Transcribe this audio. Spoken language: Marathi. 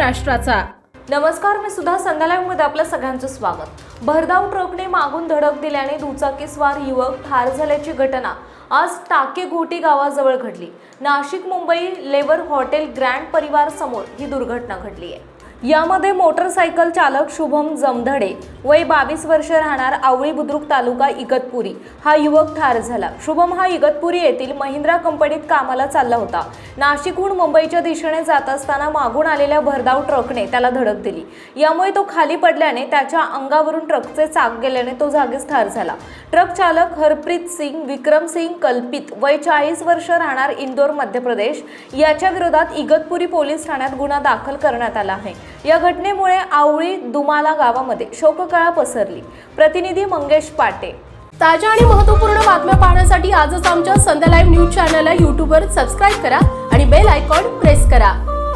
महाराष्ट्राचा। नमस्कार, मी सुद्धा संध्या लाईव्ह मध्ये आपल्या सगळ्यांचं स्वागत। भरधाव ट्रकने मागून धडक दिल्याने दुचाकीस्वार युवक ठार झाल्याची घटना आज टाकेघोटी गावाजवळ घडली। नाशिक मुंबई लेवर हॉटेल ग्रँड परिवार समोर ही दुर्घटना घडली आहे। यामध्ये मोटरसायकल चालक शुभम जमधडे वय 22 वर्ष राहणार आवळी बुद्रुक तालुका इगतपुरी हा युवक ठार झाला। शुभम हा इगतपुरी येथील महिंद्रा कंपनीत कामाला चालला होता। नाशिकहून मुंबईच्या दिशेने जात असताना मागून आलेल्या भरधाव ट्रकने त्याला धडक दिली। यामुळे तो खाली पडल्याने त्याच्या अंगावरून ट्रकचे चाक गेल्याने तो जागीच ठार झाला। ट्रक चालक हरप्रीत सिंग विक्रम सिंग कल्पित वय 40 वर्ष राहणार इंदोर मध्य प्रदेश याच्या विरोधात इगतपुरी पोलीस ठाण्यात गुन्हा दाखल करण्यात आला आहे। या घटनेमुळे आवळी दुमाला गावामध्ये शोककळा पसरली। प्रतिनिधी मंगेश पाटे। ताज्या आणि महत्त्वपूर्ण बातम्या पाहण्यासाठी आजच आमच्या संध्या लाईव्ह न्यूज चॅनलला YouTube वर सबस्क्राइब करा आणि बेल आयकॉन प्रेस करा।